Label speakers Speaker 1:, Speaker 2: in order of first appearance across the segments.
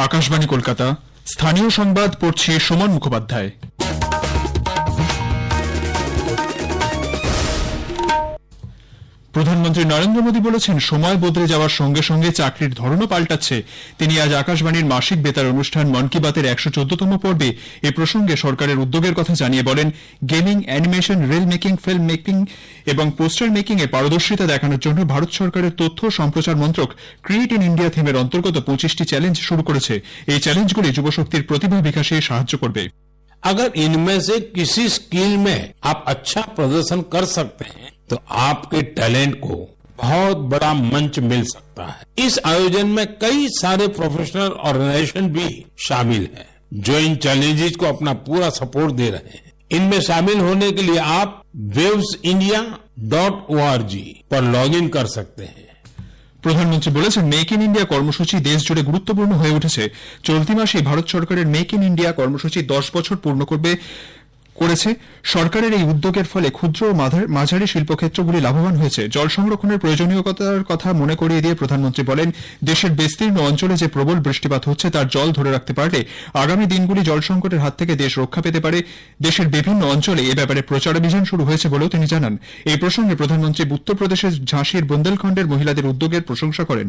Speaker 1: আকাশবাণী কলকাতা, স্থানীয় সংবাদ পড়ছে সুমন মুখোপাধ্যায়। প্রধানমন্ত্রী নরেন্দ্র মোদী বলেছেন, সময় বদলে যাওয়ার সঙ্গে সঙ্গে চাকরির ধরনও পাল্টাচ্ছে। তিনি আজ আকাশবাণীর মাসিক বেতার অনুষ্ঠান মন কি বাতের ১১৪তম পর্বে এ প্রসঙ্গে সরকারের উদ্যোগের কথা জানিয়ে বলেন, gaming, animation, reel making, film making এবং পোস্টার মেকিং এ পারদর্শিতা দেখানোর জন্য ভারত সরকারের তথ্য ও সম্প্রচার মন্ত্রক ক্রিয়েট ইন ইন্ডিয়া থিমের অন্তর্গত ২৫টি চ্যালেঞ্জ শুরু করেছে। এই চ্যালেঞ্জগুলি যুবশক্তির প্রতিভা বিকাশে সাহায্য করবে।
Speaker 2: अगर इनमें से किसी स्किल में आप अच्छा प्रदर्शन कर सकते हैं तो आपके टैलेंट को बहुत बड़ा मंच मिल सकता है। इस आयोजन में कई सारे प्रोफेशनल ऑर्गेनाइजेशन भी शामिल हैं, जो इन चैलेंजेस को अपना पूरा सपोर्ट दे रहे हैं। इनमें शामिल होने के लिए आप wavesindia.org पर लॉग इन कर सकते हैं।
Speaker 1: প্রধানমন্ত্রী বলেছেন, মেক ইন ইন্ডিয়া কর্মসূচি দেশ জুড়ে গুরুত্বপূর্ণ হয়ে উঠেছে। চলতি মাসে ভারত সরকারের মেক ইন ইন্ডিয়া কর্মসূচি ১০ বছর পূর্ণ করেছে। সরকারের এই উদ্যোগের ফলে ক্ষুদ্র ও মাঝারি শিল্পক্ষেত্রগুলি লাভবান হয়েছে। জল সংরক্ষণের প্রয়োজনীয়তার কথা মনে করিয়ে দিয়ে প্রধানমন্ত্রী বলেন, দেশের বিস্তীর্ণ অঞ্চলে যে প্রবল বৃষ্টিপাত হচ্ছে তার জল ধরে রাখতে পারলে আগামী দিনগুলি জল সংকটের হাত থেকে দেশ রক্ষা পেতে পারে। দেশের বিভিন্ন অঞ্চলে এ ব্যাপারে প্রচারাভিযান শুরু হয়েছে বলেও তিনি জানান। এই প্রসঙ্গে প্রধানমন্ত্রী উত্তরপ্রদেশের ঝাঁসির বুন্দেলখণ্ডের মহিলাদের উদ্যোগের প্রশংসা করেন।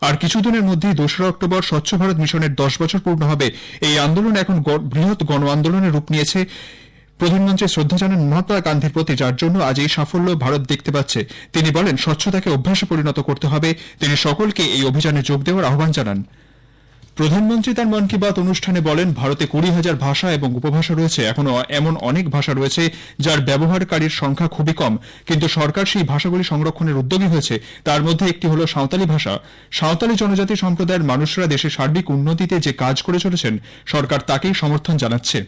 Speaker 1: আর কিছুদিনের মধ্যেই ২রা অক্টোবর স্বচ্ছ ভারত মিশনের ১০ বছর পূর্ণ হবে। এই আন্দোলন এখন বৃহৎ গণ আন্দোলনের রূপ নিয়েছে। প্রধানমন্ত্রী শ্রদ্ধা জানান মহাত্মা গান্ধীর প্রতি, যার জন্য আজ এই সাফল্য ভারত দেখতে পাচ্ছে। তিনি বলেন, স্বচ্ছতাকে অভ্যাসে পরিণত করতে হবে। তিনি সকলকে এই অভিযানে যোগ দেওয়ার আহ্বান জানান। প্রধানমন্ত্রী তার মন কি বাত অনুষ্ঠানে বলেন, ভারতে ২০,০০০ ভাষা এবং উপভাষা রয়েছে। এখনো এমন অনেক ভাষা রয়েছে যার ব্যবহারকারীর সংখ্যা খুবই কম, কিন্তু সরকার সেই ভাষাগুলি সংরক্ষণের উদ্যোগী হয়েছে। তার মধ্যে একটি হল সাঁওতালি ভাষা। সাঁওতালি জনজাতি সম্প্রদায়ের মানুষরা দেশের সার্বিক উন্নতিতে যে কাজ করে চলেছেন, সরকার তাকেই সমর্থন জানাচ্ছে।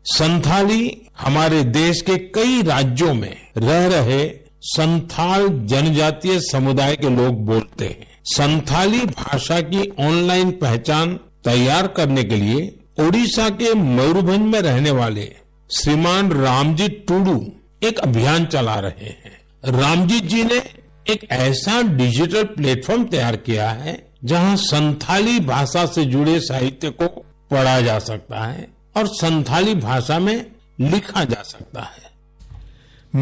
Speaker 2: संथाली हमारे देश के कई राज्यों में रह रहे संथाल जनजातीय समुदाय के लोग बोलते हैं। संथाली भाषा की ऑनलाइन पहचान तैयार करने के लिए ओडिशा के मयूरभंज में रहने वाले श्रीमान रामजीत टूडू एक अभियान चला रहे हैं। रामजीत जी ने एक ऐसा डिजिटल प्लेटफॉर्म तैयार किया है जहां संथाली भाषा से जुड़े साहित्य को पढ़ा जा सकता है और संथाली भाषा में लिखा जा सकता है।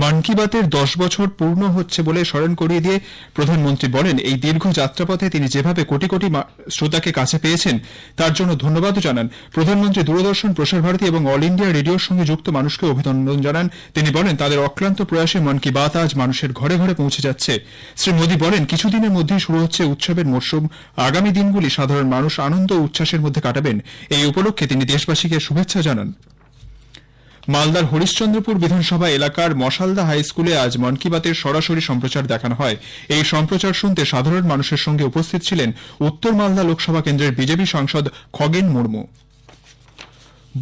Speaker 1: মন কি বাতের ১০ বছর পূর্ণ হচ্ছে বলে স্মরণ করিয়ে দিয়ে প্রধানমন্ত্রী বলেন, এই দীর্ঘ যাত্রাপথে তিনি যেভাবে কোটি কোটি শ্রোতাকে কাছে পেয়েছেন তার জন্য ধন্যবাদও জানান। প্রধানমন্ত্রী দূরদর্শন, প্রসার ভারতী এবং অল ইন্ডিয়া রেডিওর সঙ্গে যুক্ত মানুষকে অভিনন্দন জানান। তিনি বলেন, তাদের অক্লান্ত প্রয়াসে মন কি বাত আজ মানুষের ঘরে ঘরে পৌঁছে যাচ্ছে। শ্রী মোদী বলেন, কিছুদিনের মধ্যেই শুরু হচ্ছে উৎসবের মরশুম। আগামী দিনগুলি সাধারণ মানুষ আনন্দ ও উচ্ছ্বাসের মধ্যে কাটাবেন। এই উপলক্ষে তিনি দেশবাসীকে শুভেচ্ছা জানান। মালদার হরিশ্চন্দ্রপুর বিধানসভা এলাকার মশালদা হাই স্কুলে আজ মন কি বাতের সরাসরি সম্প্রচার দেখানো হয়। এই সম্প্রচার শুনতে সাধারণ মানুষের সঙ্গে উপস্থিত ছিলেন উত্তর মালদা লোকসভা কেন্দ্রের বিজেপি সাংসদ খগেন মুর্মু।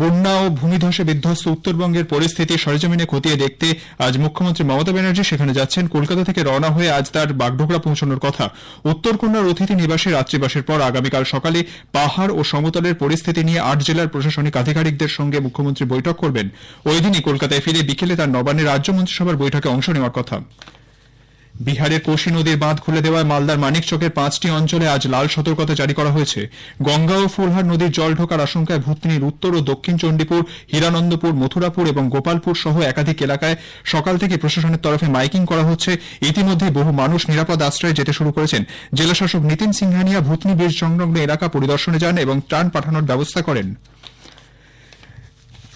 Speaker 1: বন্যা ও ভূমিধসে বিধ্বস্ত উত্তরবঙ্গের পরিস্থিতি সরেজমিনে খতিয়ে দেখতে আজ মুখ্যমন্ত্রী মমতা ব্যানার্জি সেখানে যাচ্ছেন। কলকাতা থেকে রওনা হয়ে আজ তার বাগডোগরা পৌঁছানোর কথা। উত্তরকন্যার অতিথি নিবাসে রাত্রিবাসের পর আগামীকাল সকালে পাহাড় ও সমতলের পরিস্থিতি নিয়ে ৮ জেলার প্রশাসনিক আধিকারিকদের সঙ্গে মুখ্যমন্ত্রী বৈঠক করবেন। ওই দিনই কলকাতায় ফিরে বিকেলে তার নবান্নে রাজ্য মন্ত্রিসভার বৈঠকে অংশ নেওয়ার কথা। বিহারের কোশি নদীর বাঁধ খুলে দেওয়ায় মালদার মানিকচকের ৫টি অঞ্চলে আজ লাল সতর্কতা জারি করা হয়েছে। গঙ্গা ও ফুলহার নদীর জল ঢোকার আশঙ্কায় ভূতনির উত্তর ও দক্ষিণ চণ্ডীপুর, হীরানন্দপুর, মথুরাপুর এবং গোপালপুর সহ একাধিক এলাকায় সকাল থেকে প্রশাসনের তরফে মাইকিং করা হচ্ছে। ইতিমধ্যে বহু মানুষ নিরাপদ আশ্রয়ে যেতে শুরু করেছেন। জেলাশাসক নীতিন সিংহানিয়া ভূতনি বীজ সংলগ্ন এলাকা পরিদর্শনে যান এবং ত্রাণ পাঠানোর ব্যবস্থা করেন।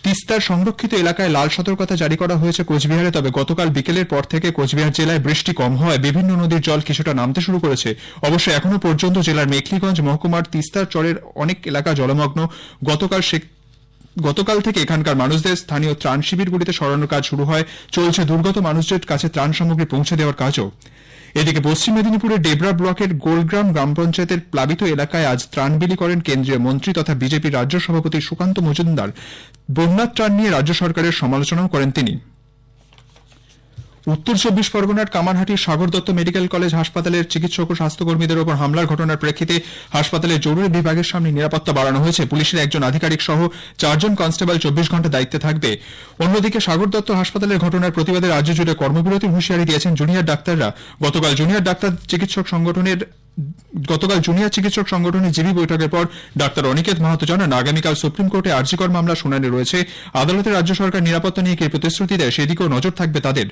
Speaker 1: তিস্তার সংরক্ষিত এলাকায় লাল সতর্কতা জারি করা হয়েছে কোচবিহারে। তবে গতকাল বিকেলের পর থেকে কোচবিহার জেলায় বৃষ্টি কম হওয়ায় বিভিন্ন নদীর জল কিছুটা নামতে শুরু করেছে। অবশ্য এখনো পর্যন্ত জেলার মেখলিগঞ্জ মহকুমার তিস্তার চরের অনেক এলাকা জলমগ্ন। গতকাল থেকে এখানকার মানুষদের স্থানীয় ত্রাণ শিবিরগুলিতে সরানোর কাজ শুরু হয়। চলছে দুর্গত মানুষদের কাছে ত্রাণ সামগ্রী পৌঁছে দেওয়ার কাজও। এদিকে পশ্চিম মেদিনীপুরের ডেবরা ব্লকের গোলগ্রাম গ্রাম পঞ্চায়েতের প্লাবিত এলাকায় আজ ত্রাণ বিলি করেন কেন্দ্রীয় মন্ত্রী তথা বিজেপির রাজ্য সভাপতি সুকান্ত মজুমদার। বন্যার ত্রাণ নিয়ে রাজ্য সরকারের সমালোচনাও করেন তিনি। উত্তর ২৪ পরগনার কামারহাটির সাগর দত্ত মেডিকেল কলেজ হাসপাতালের চিকিৎসক ও স্বাস্থ্যকর্মীদের ওপর হামলার ঘটনার প্রেক্ষিতে হাসপাতালের জরুরি বিভাগের সামনে নিরাপত্তা বাড়ানো হয়েছে। পুলিশের একজন আধিকারিক সহ ৪ জন কনস্টেবল ২৪ ঘণ্টা দায়িত্বে থাকবে। অন্যদিকে সাগর দত্ত হাসপাতালের ঘটনার প্রতিবাদে রাজ্য জুড়ে কর্মবিরতির হুঁশিয়ারি দিয়েছেন জুনিয়র ডাক্তাররা। গতকাল জুনিয়র ডাক্তার চিকিৎসক সংগঠনের গতকাল জুনিয়র চিকিৎসক সংগঠনের জিবি বৈঠকের পর ডাক্তার অনিকেত মাহাতো জানান, আগামীকাল সুপ্রিম কোর্টে আরজিকর মামলা শুনানি রয়েছে। আদালতে রাজ্য সরকার নিরাপত্তা নিয়ে কি প্রতিশ্রুতি দেয় সেদিকেও নজর থাকবে তাদের।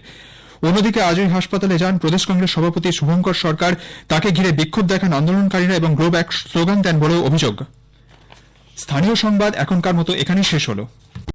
Speaker 1: অন্যদিকে আজই হাসপাতালে যান প্রদেশ কংগ্রেস সভাপতি শুভঙ্কর সরকার। তাকে ঘিরে বিক্ষোভ দেখান আন্দোলনকারীরা এবং গ্লো ব্যাক স্লোগান দেন বলেও অভিযোগ। স্থানীয় সংবাদ এখনকার মতো এখানেই শেষ হলো।